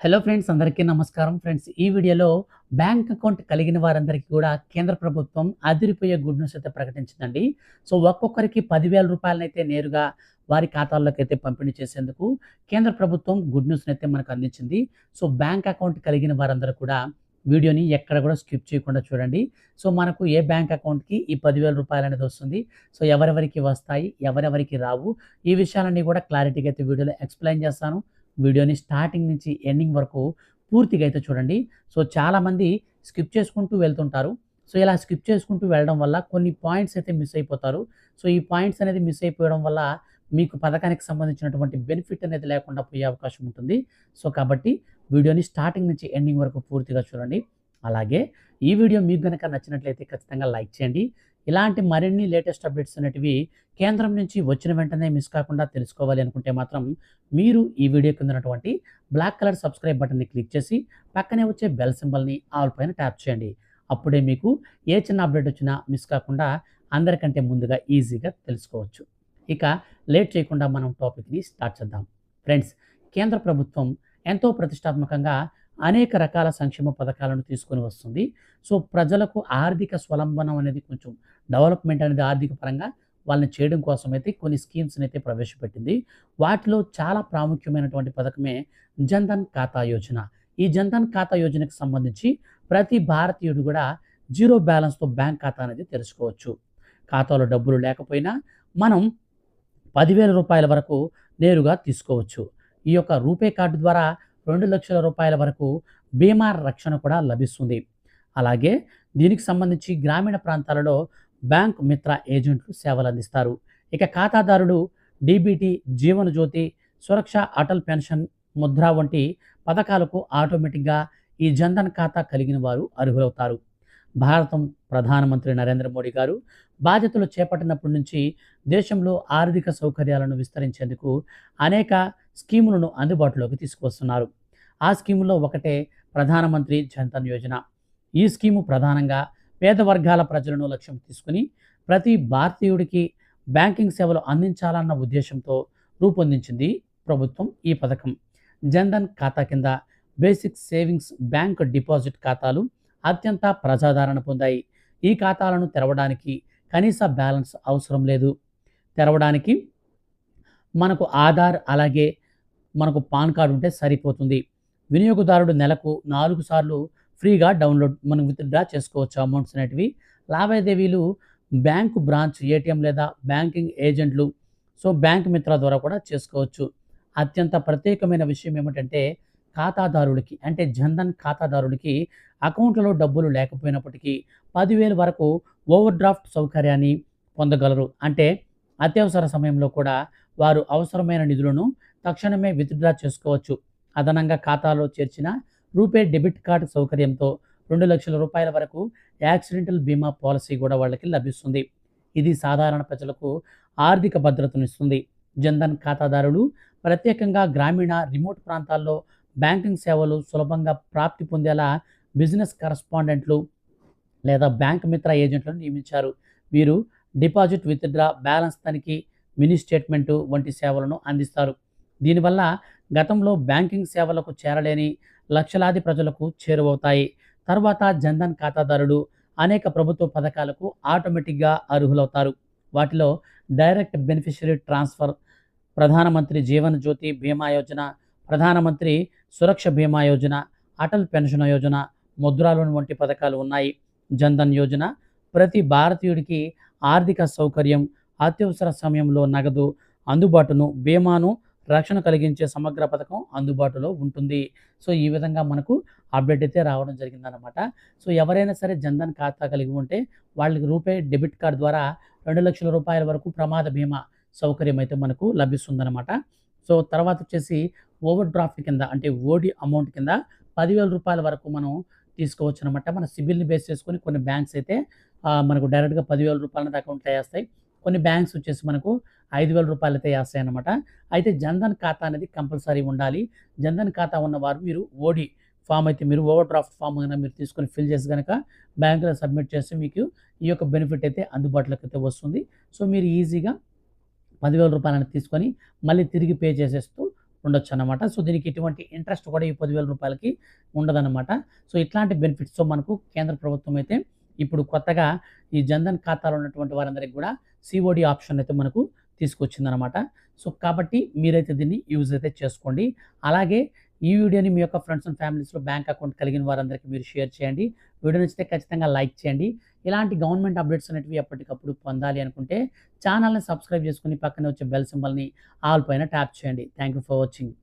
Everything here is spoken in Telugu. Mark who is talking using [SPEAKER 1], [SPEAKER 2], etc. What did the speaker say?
[SPEAKER 1] హలో ఫ్రెండ్స్, అందరికీ నమస్కారం. ఫ్రెండ్స్, ఈ వీడియోలో బ్యాంక్ అకౌంట్ కలిగిన వారందరికీ కూడా కేంద్ర ప్రభుత్వం అదిరిపోయే గుడ్ న్యూస్ అయితే ప్రకటించిందండి. సో, ఒక్కొక్కరికి రూ. 10,000 నేరుగా వారి ఖాతాల్లోకైతే పంపిణీ చేసేందుకు కేంద్ర ప్రభుత్వం గుడ్ న్యూస్‌నైతే మనకు అందించింది. సో, బ్యాంక్ అకౌంట్ కలిగిన వారందరూ కూడా వీడియోని ఎక్కడ కూడా స్కిప్ చేయకుండా చూడండి. సో, మనకు ఏ బ్యాంక్ అకౌంట్‌కి ఈ రూ. 10,000 అనేది వస్తుంది. సో, ఎవరెవరికి వస్తాయి, ఎవరెవరికి రావు, ఈ విషయాలన్నీ కూడా క్లారిటీగా అయితే వీడియోలో ఎక్స్‌ప్లెయిన్ చేస్తాను. వీడియోని స్టార్టింగ్ నుంచి ఎండింగ్ వరకు పూర్తిగా అయితే చూడండి. సో, చాలామంది స్కిప్ చేసుకుంటూ వెళ్తుంటారు. సో, ఇలా స్కిప్ చేసుకుంటూ వెళ్ళడం వల్ల కొన్ని పాయింట్స్ అయితే మిస్ అయిపోతారు. సో, ఈ పాయింట్స్ అనేది మిస్ అయిపోవడం వల్ల మీకు పథకానికి సంబంధించినటువంటి బెనిఫిట్ అనేది లేకుండా పోయే అవకాశం ఉంటుంది. సో, కాబట్టి వీడియోని స్టార్టింగ్ నుంచి ఎండింగ్ వరకు పూర్తిగా చూడండి. అలాగే ఈ వీడియో మీకు గనక నచ్చినట్లయితే ఖచ్చితంగా లైక్ చేయండి. ఇలాంటి మరిన్ని లేటెస్ట్ అప్డేట్స్ అనేటివి కేంద్రం నుంచి వచ్చిన వెంటనే మిస్ కాకుండా తెలుసుకోవాలి అనుకుంటే మాత్రం మీరు ఈ వీడియో కింద ఉన్నటువంటి బ్లాక్ కలర్ సబ్స్క్రైబ్ బటన్ని క్లిక్ చేసి పక్కనే వచ్చే బెల్ సింబల్ని ఆల్ పైన ట్యాప్ చేయండి. అప్పుడే మీకు ఏ చిన్న అప్డేట్ వచ్చినా మిస్ కాకుండా అందరికంటే ముందుగా ఈజీగా తెలుసుకోవచ్చు. ఇక లేట్ చేయకుండా మనం టాపిక్ని స్టార్ట్ చేద్దాం. ఫ్రెండ్స్, కేంద్ర ప్రభుత్వం ఎంతో ప్రతిష్టాత్మకంగా అనేక రకాల సంక్షేమ పథకాలను తీసుకొని వస్తుంది. సో, ప్రజలకు ఆర్థిక స్వలంబనం అనేది కొంచెం డెవలప్మెంట్ అనేది ఆర్థిక పరంగా వాళ్ళని చేయడం కోసమైతే కొన్ని స్కీమ్స్‌ని అయితే ప్రవేశపెట్టింది. వాటిలో చాలా ప్రాముఖ్యమైనటువంటి పథకమే జన్‌ధన్ ఖాతా యోజన. ఈ జన్‌ధన్ ఖాతా యోజనకు సంబంధించి ప్రతి భారతీయుడు కూడా జీరో బ్యాలెన్స్‌తో బ్యాంక్ ఖాతా అనేది తెరుచుకోవచ్చు. ఖాతాలో డబ్బులు లేకపోయినా మనం రూ. 10,000 వరకు నేరుగా తీసుకోవచ్చు. ఈ యొక్క రూపే కార్డు ద్వారా రూ. 2,00,000 వరకు బీమా రక్షణ కూడా లభిస్తుంది. అలాగే దీనికి సంబంధించి గ్రామీణ ప్రాంతాలలో బ్యాంక్ మిత్ర ఏజెంట్లు సేవలందిస్తారు. ఇక ఖాతాదారుడు డీబీటీ, జీవనజ్యోతి, సురక్ష, అటల్ పెన్షన్, ముద్ర వంటి పథకాలకు ఆటోమేటిక్‌గా ఈ జన్‌ధన్ ఖాతా కలిగిన వారు అర్హులవుతారు. భారతం ప్రధానమంత్రి నరేంద్ర మోడీ గారు బాధ్యతలు చేపట్టినప్పటి నుంచి దేశంలో ఆర్థిక సౌకర్యాలను విస్తరించేందుకు అనేక స్కీములను అందుబాటులోకి తీసుకువస్తున్నారు. ఆ స్కీములో ఒకటే ప్రధానమంత్రి జన్‌ధన్ యోజన. ఈ స్కీము ప్రధానంగా పేద వర్గాల ప్రజలను లక్ష్యం తీసుకుని ప్రతి భారతీయుడికి బ్యాంకింగ్ సేవలు అందించాలన్న ఉద్దేశంతో రూపొందించింది ప్రభుత్వం ఈ పథకం. జన్‌ధన్ ఖాతా కింద బేసిక్ సేవింగ్స్ బ్యాంక్ డిపాజిట్ ఖాతాలు అత్యంత ప్రజాదరణ పొందాయి. ఈ ఖాతాలను తెరవడానికి కనీస బ్యాలెన్స్ అవసరం లేదు. తెరవడానికి మనకు ఆధార్, అలాగే మనకు పాన్ కార్డ్ ఉంటే సరిపోతుంది. వినియోగదారుడు నెలకు 4 సార్లు ఫ్రీగా మనం విత్‌డ్రా చేసుకోవచ్చు అమౌంట్స్ అనేటివి. లావాదేవీలు బ్యాంకు బ్రాంచ్, ఏటీఎం లేదా బ్యాంకింగ్ ఏజెంట్లు, సో బ్యాంక్ మిత్ర ద్వారా కూడా చేసుకోవచ్చు. అత్యంత ప్రత్యేకమైన విషయం ఏమిటంటే ఖాతాదారుడికి, అంటే జన్‌ధన్ ఖాతాదారుడికి అకౌంట్‌లో డబ్బులు లేకపోయినప్పటికీ 10,000 వరకు ఓవర్ డ్రాఫ్ట్ సౌకర్యాన్ని పొందగలరు. అంటే అత్యవసర సమయంలో కూడా వారు అవసరమైన నిధులను తక్షణమే విత్‌డ్రా చేసుకోవచ్చు. అదనంగా ఖాతాలో చేర్చిన రూపే డెబిట్ కార్డ్ సౌకర్యంతో రూ. 2,00,000 వరకు యాక్సిడెంటల్ బీమా పాలసీ కూడా వాళ్ళకి లభిస్తుంది. ఇది సాధారణ ప్రజలకు ఆర్థిక భద్రతనిస్తుంది. జన్‌ధన్ ఖాతాదారులు ప్రత్యేకంగా గ్రామీణ, రిమోట్ ప్రాంతాల్లో బ్యాంకింగ్ సేవలు సులభంగా ప్రాప్తి పొందేలా బిజినెస్ కరస్పాండెంట్లు లేదా బ్యాంక్ మిత్ర ఏజెంట్లను నియమించారు. వీరు డిపాజిట్, విత్‌డ్రా, బ్యాలెన్స్ తనిఖీ, మినీ స్టేట్మెంటు వంటి సేవలను అందిస్తారు. దీనివల్ల గతంలో బ్యాంకింగ్ సేవలకు చేరలేని లక్షలాది ప్రజలకు చేరువవుతాయి. తర్వాత జన్‌ధన్ ఖాతాదారుడు అనేక ప్రభుత్వ పథకాలకు ఆటోమేటిక్‌గా అర్హులవుతారు. వాటిలో డైరెక్ట్ బెనిఫిషరీ ట్రాన్స్‌ఫర్, ప్రధానమంత్రి జీవన్ జ్యోతి బీమా యోజన, ప్రధానమంత్రి సురక్ష బీమా యోజన, అటల్ పెన్షన్ యోజన, ముద్రా లోన్ వంటి పథకాలు ఉన్నాయి. జన్‌ధన్ యోజన ప్రతి భారతీయుడికి ఆర్థిక సౌకర్యం, అత్యవసర సమయంలో నగదు అందుబాటును, బీమాను, రక్షణ కలిగించే సమగ్ర పథకం అందుబాటులో ఉంటుంది. సో, ఈ విధంగా మనకు అప్డేట్ అయితే రావడం జరిగిందనమాట. సో, ఎవరైనా సరే జన్‌ధన్ ఖాతా కలిగి ఉంటే వాళ్ళకి రూపే డెబిట్ కార్డ్ ద్వారా రూ. 2,00,000 వరకు ప్రమాద బీమా సౌకర్యం అయితే మనకు లభిస్తుందనమాట. సో, తర్వాత వచ్చేసి ఓవర్ డ్రాఫ్ట్ కింద, అంటే ఓడీ అమౌంట్ కింద రూ. 10,000 వరకు మనం తీసుకోవచ్చనమాట. మన సిబిల్‌ని బేస్ చేసుకొని కొన్ని బ్యాంక్స్ అయితే మనకు డైరెక్ట్‌గా రూ. 10,000 అనేది అకౌంట్‌లో ఏస్తాయి. కొన్ని బ్యాంక్స్ వచ్చేసి మనకు రూ. 5,000 అయితే ఏస్తాయన్నమాట. అయితే జన్‌ధన్ ఖాతా అనేది కంపల్సరీ ఉండాలి. జన్‌ధన్ ఖాతా ఉన్నవారు మీరు ఓడీ ఫామ్ అయితే మీరు ఓవర్ డ్రాఫ్ట్ ఫామ్ గనక మీరు తీసుకొని ఫిల్ చేసి గనక బ్యాంక్‌లో సబ్మిట్ చేస్తే మీకు ఈ యొక్క బెనిఫిట్ అయితే అందుబాటులోకి అయితే వస్తుంది. సో, మీరు ఈజీగా రూ. 10,000 తీసుకొని మళ్ళీ తిరిగి పే చేసేస్తూ ఉండొచ్చన్నమాట. సో, దీనికి ఎటువంటి ఇంట్రెస్ట్ కూడా ఈ రూ. 10,000కి ఉండదన్నమాట. సో, ఇట్లాంటి బెనిఫిట్స్‌తో మనకు కేంద్ర ప్రభుత్వం అయితే ఇప్పుడు కొత్తగా ఈ జన్‌ధన్ ఖాతాలో ఉన్నటువంటి వారందరికి గూడా సీఓడీ ఆప్షన్ అయితే మనకు తీసుకొచ్చిందనమాట. సో, కాబట్టి మీరైతే దీన్ని యూజ్ అయితే చేసుకోండి. అలాగే ఈ వీడియోని మీ యొక్క ఫ్రెండ్స్ అండ్ ఫ్యామిలీస్‌లో బ్యాంక్ అకౌంట్ కలిగిన వారందరికీ మీరు షేర్ చేయండి. వీడియో నచ్చితే ఖచ్చితంగా లైక్ చేయండి. ఇలాంటి గవర్నమెంట్ అప్డేట్స్ అనేటివి ఎప్పటికప్పుడు పొందాలి అనుకుంటే ఛానెల్‌ని సబ్స్క్రైబ్ చేసుకొని పక్కనే వచ్చే బెల్ సింబల్‌ని ఆల్ పైన ట్యాప్ చేయండి. Thank you for watching.